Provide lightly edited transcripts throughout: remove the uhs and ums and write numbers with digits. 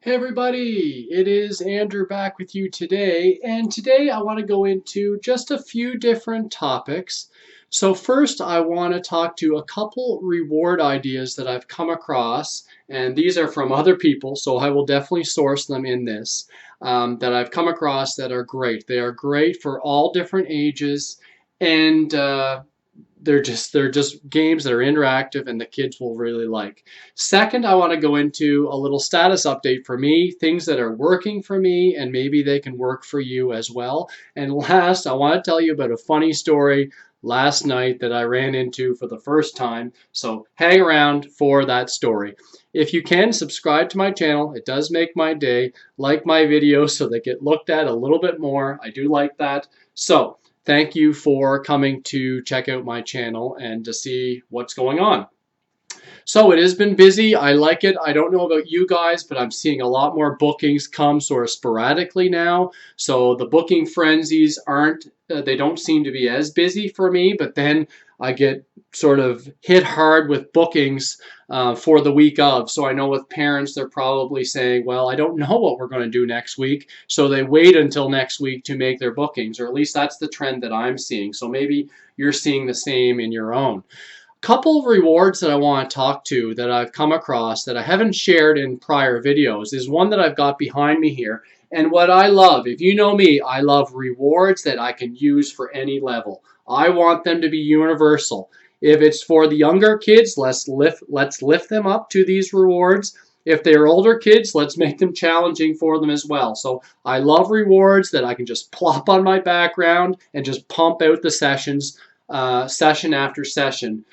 Hey everybody, it is Andrew back with you today, and today I want to go into just a few different topics. So first I want to talk to a couple reward ideas that I've come across, and these are from other people, so I will definitely source them in this, that I've come across that are great. They are great for all different ages, and they're just games that are interactive and the kids will really like. Second, I want to go into a little status update for me, things that are working for me and maybe they can work for you as well. And last, I want to tell you about a funny story last night that I ran into for the first time. So hang around for that story. If you can, subscribe to my channel. It does make my day. Like my videos so they get looked at a little bit more. I do like that. So thank you for coming to check out my channel and to see what's going on. So it has been busy. I like it. I don't know about you guys, but I'm seeing a lot more bookings come sort of sporadically now. So the booking frenzies they don't seem to be as busy for me, but then I get sort of hit hard with bookings for the week of. So I know with parents, they're probably saying, well, I don't know what we're going to do next week. So they wait until next week to make their bookings, or at least that's the trend that I'm seeing. So maybe you're seeing the same in your own. Couple of rewards that I want to talk to that I've come across that I haven't shared in prior videos is one that I've got behind me here. And what I love, if you know me, I love rewards that I can use for any level. I want them to be universal. If it's for the younger kids, let's lift them up to these rewards. If they're older kids, let's make them challenging for them as well. So I love rewards that I can just plop on my background and just pump out the sessions, session after session.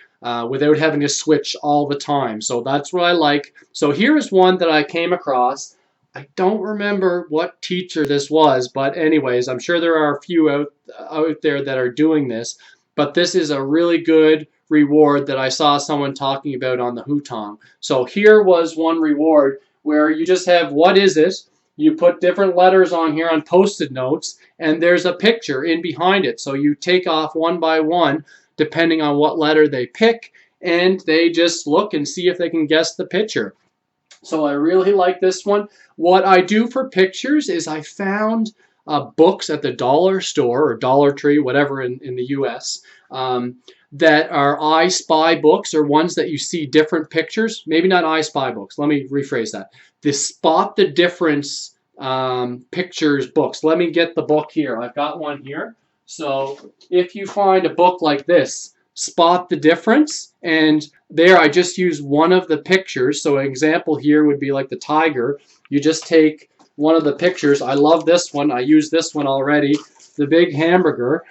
Without having to switch all the time. So that's what I like. So here's one that I came across. I don't remember what teacher this was, but anyways, I'm sure there are a few out there that are doing this. But this is a really good reward that I saw someone talking about on the Hutong. So here was one reward where you just have, what is it? You put different letters on here on Post-it notes, and there's a picture in behind it. So you take off one by one, depending on what letter they pick, and they just look and see if they can guess the picture. So I really like this one. What I do for pictures is I found books at the dollar store or Dollar Tree, whatever in the US, that are I Spy books, or ones that you see different pictures. Maybe not I Spy books. Let me rephrase that. The Spot the Difference pictures books. Let me get the book here. I've got one here. So if you find a book like this, Spot the Difference, and there I just use one of the pictures. So an example here would be like the tiger. You just take one of the pictures. I love this one. I use this one already. The big hamburger.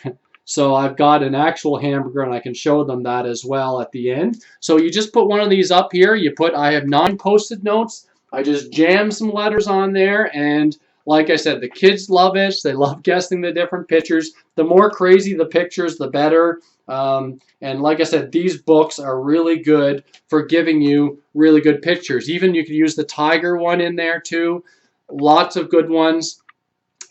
So I've got an actual hamburger and I can show them that as well at the end. So you just put one of these up here. I have 9 Post-it notes. I just jam some letters on there, and like I said, the kids love it. They love guessing the different pictures. The more crazy the pictures, the better. And like I said, these books are really good for giving you really good pictures. Even you could use the tiger one in there too. Lots of good ones.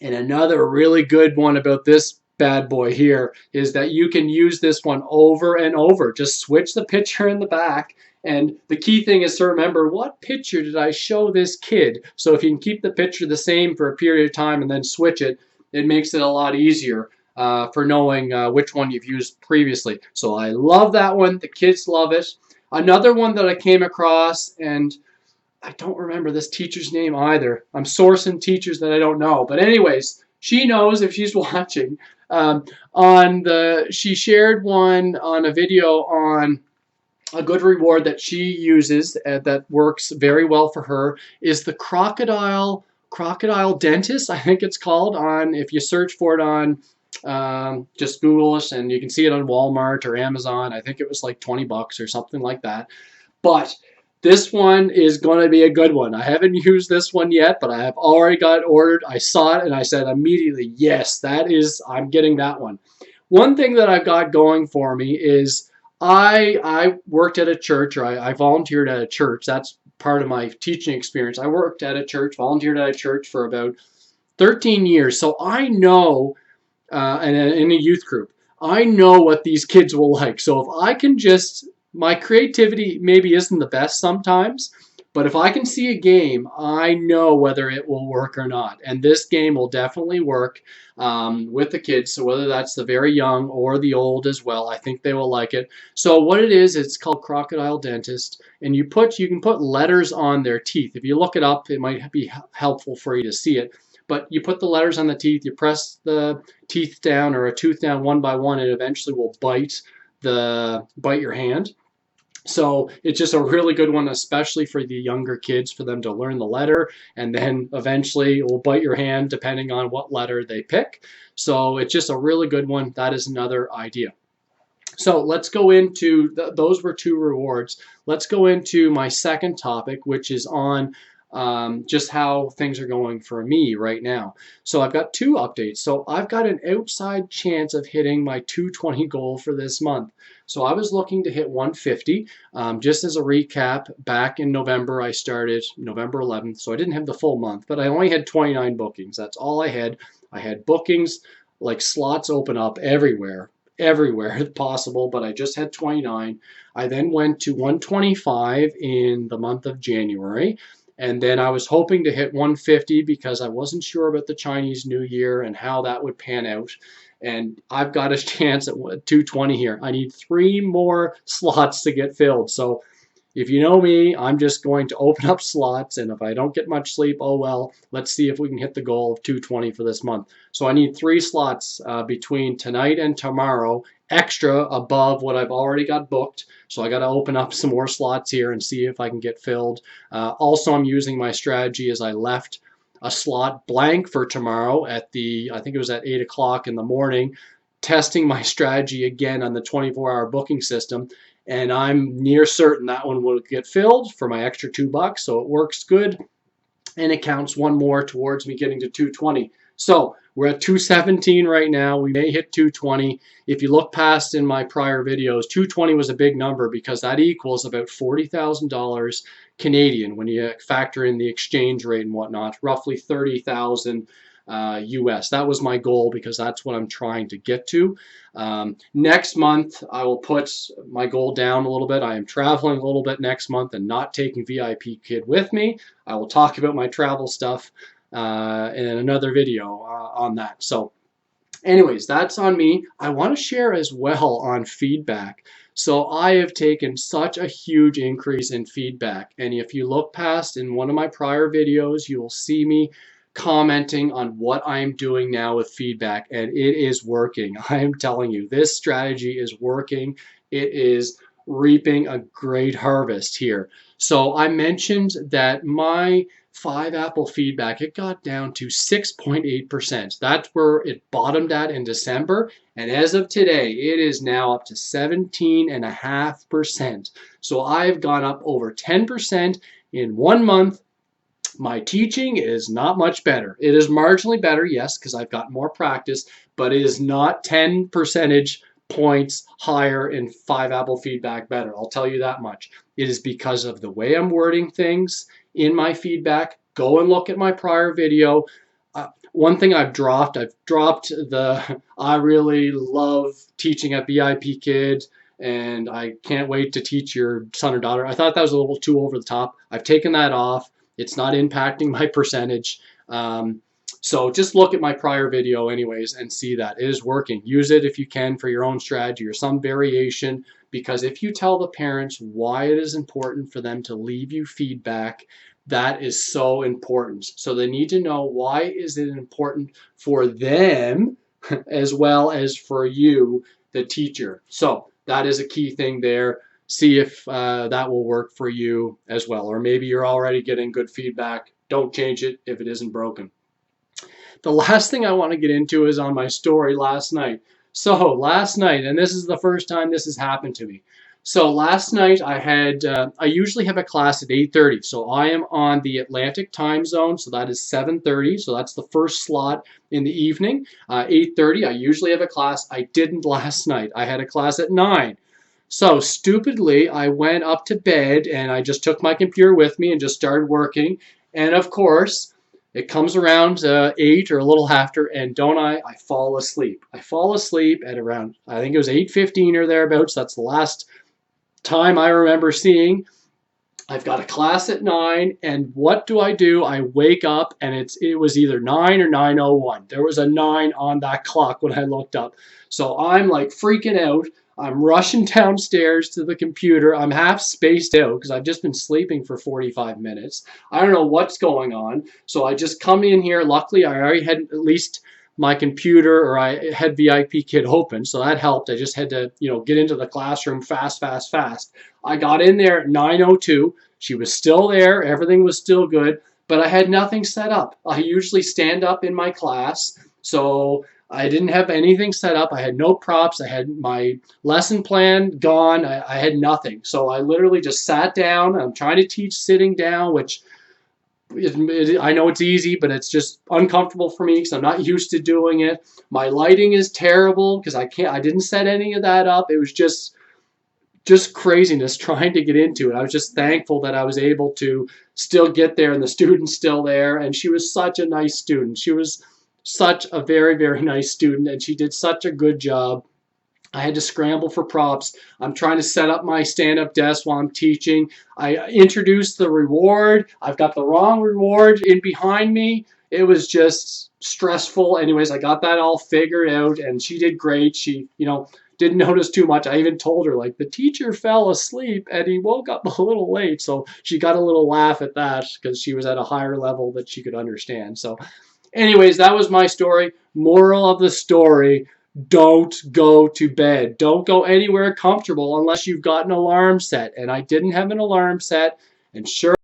And another really good one about this bad boy here is that you can use this one over and over. Just switch the picture in the back. And the key thing is to remember, what picture did I show this kid? So if you can keep the picture the same for a period of time and then switch it, it makes it a lot easier for knowing which one you've used previously. So I love that one. The kids love it. Another one that I came across, and I don't remember this teacher's name either. I'm sourcing teachers that I don't know. But anyways, she knows if she's watching. She shared one on a video on a good reward that she uses that works very well for her is the crocodile dentist, I think it's called. If you search for it on just Google it, and you can see it on Walmart or Amazon. I think it was like 20 bucks or something like that. But this one is going to be a good one. I haven't used this one yet, but I have already got it ordered. I saw it and I said immediately, yes, I'm getting that one. One thing that I've got going for me is I worked at a church, or I volunteered at a church. That's part of my teaching experience. I worked at a church, volunteered at a church for about 13 years. So I know, in a youth group, I know what these kids will like. So if I can my creativity maybe isn't the best sometimes, But if I can see a game, I know whether it will work or not. And this game will definitely work with the kids. So whether that's the very young or the old as well, I think they will like it. So what it is, it's called Crocodile Dentist, and you can put letters on their teeth. If you look it up, it might be helpful for you to see it. But you put the letters on the teeth, you press the teeth down or a tooth down one by one, and it eventually will bite your hand. So it's just a really good one, especially for the younger kids, for them to learn the letter, and then eventually it will bite your hand depending on what letter they pick. So it's just a really good one. That is another idea. So let's go into, those were two rewards. Let's go into my second topic, which is on just how things are going for me right now. So I've got two updates. So I've got an outside chance of hitting my 220 goal for this month. So I was looking to hit 150. Just as a recap, back in November, I started November 11th. So I didn't have the full month, but I only had 29 bookings. That's all I had. I had bookings, like slots open up everywhere possible, but I just had 29. I then went to 125 in the month of January. And then I was hoping to hit 150 because I wasn't sure about the Chinese New Year and how that would pan out. And I've got a chance at 220 here. I need 3 more slots to get filled. So if you know me, I'm just going to open up slots, and if I don't get much sleep, oh well, let's see if we can hit the goal of 220 for this month. So I need 3 slots between tonight and tomorrow, extra above what I've already got booked. So I got to open up some more slots here and see if I can get filled. Also, I'm using my strategy as I left a slot blank for tomorrow at I think it was at 8 o'clock in the morning, testing my strategy again on the 24-hour booking system. And I'm near certain that one will get filled for my extra $2, so it works good, and it counts one more towards me getting to 220. So we're at 217 right now. We may hit 220. If you look past in my prior videos, 220 was a big number because that equals about $40,000 Canadian when you factor in the exchange rate and whatnot, roughly 30,000 US. That was my goal because that's what I'm trying to get to. Next month, I will put my goal down a little bit. I am traveling a little bit next month and not taking VIPKID with me. I will talk about my travel stuff in another video on that. So anyways, that's on me. I want to share as well on feedback. So I have taken such a huge increase in feedback. And if you look past in one of my prior videos, you will see me commenting on what I'm doing now with feedback, and it is working. I am telling you, this strategy is working. It is reaping a great harvest here. So I mentioned that my 5-apple feedback, it got down to 6.8%. That's where it bottomed at in December, and as of today, it is now up to 17.5%. So I've gone up over 10% in 1 month. My teaching is not much better. It is marginally better, yes, because I've got more practice, but it is not 10 percentage points higher in 5-apple feedback better. I'll tell you that much. It is because of the way I'm wording things in my feedback. Go and look at my prior video. One thing I've dropped the I really love teaching at VIPKID and I can't wait to teach your son or daughter. I thought that was a little too over the top. I've taken that off. It's not impacting my percentage. So just look at my prior video anyways and see that it is working. Use it if you can for your own strategy or some variation, because if you tell the parents why it is important for them to leave you feedback, that is so important. So they need to know why is it important for them as well as for you, the teacher. So that is a key thing there. See if that will work for you as well. Or maybe you're already getting good feedback. Don't change it if it isn't broken. The last thing I want to get into is on my story last night. So last night, and this is the first time this has happened to me. So last night I usually have a class at 8:30. So I am on the Atlantic time zone. So that is 7:30. So that's the first slot in the evening. 8:30, I usually have a class. I didn't last night. I had a class at 9. So stupidly, I went up to bed and I just took my computer with me and just started working. And of course, it comes around 8 or a little after, and I fall asleep. I fall asleep at around, I think it was 8:15 or thereabouts. That's the last time I remember seeing. I've got a class at 9, and what do? I wake up and it was either 9 or 9:01. There was a 9 on that clock when I looked up. So I'm like freaking out. I'm rushing downstairs to the computer. I'm half spaced out because I've just been sleeping for 45 minutes. I don't know what's going on. So I just come in here. Luckily, I already had at least my computer, or I had VIPKID open, so that helped. I just had to, get into the classroom fast, fast, fast. I got in there at 9:02. She was still there. Everything was still good, but I had nothing set up. I usually stand up in my class, so I didn't have anything set up. I had no props. I had my lesson plan gone. I had nothing. So I literally just sat down. I'm trying to teach sitting down, which I know it's easy, but it's just uncomfortable for me because I'm not used to doing it. My lighting is terrible because I didn't set any of that up. It was just craziness trying to get into it. I was just thankful that I was able to still get there and the student's still there. And she was such a nice student. She was such a very, very nice student, and she did such a good job. I had to scramble for props. I'm trying to set up my stand-up desk while I'm teaching. I introduced the reward. I've got the wrong reward in behind me. It was just stressful. Anyways, I got that all figured out, and she did great. She, didn't notice too much. I even told her, like, the teacher fell asleep and he woke up a little late. So she got a little laugh at that because she was at a higher level that she could understand. So anyways, that was my story. Moral of the story: don't go to bed. Don't go anywhere comfortable unless you've got an alarm set. And I didn't have an alarm set. And sure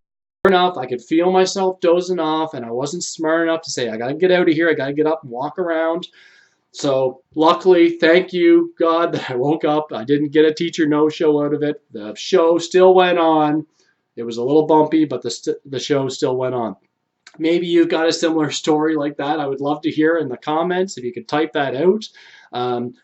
enough, I could feel myself dozing off, and I wasn't smart enough to say, I got to get out of here. I got to get up and walk around. So luckily, thank you, God, that I woke up. I didn't get a teacher no-show out of it. The show still went on. It was a little bumpy, but the show still went on. Maybe you've got a similar story like that. I would love to hear in the comments if you could type that out.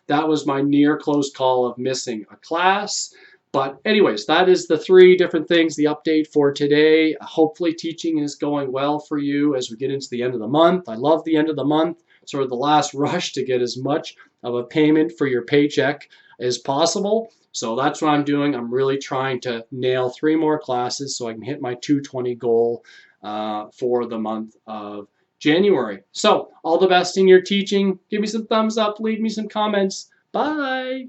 That was my near close call of missing a class. But anyways, that is the 3 different things, the update for today. Hopefully teaching is going well for you as we get into the end of the month. I love the end of the month, sort of the last rush to get as much of a payment for your paycheck as possible. So that's what I'm doing. I'm really trying to nail 3 more classes so I can hit my 220 goal for the month of January. So all the best in your teaching. Give me some thumbs up. Leave me some comments. Bye.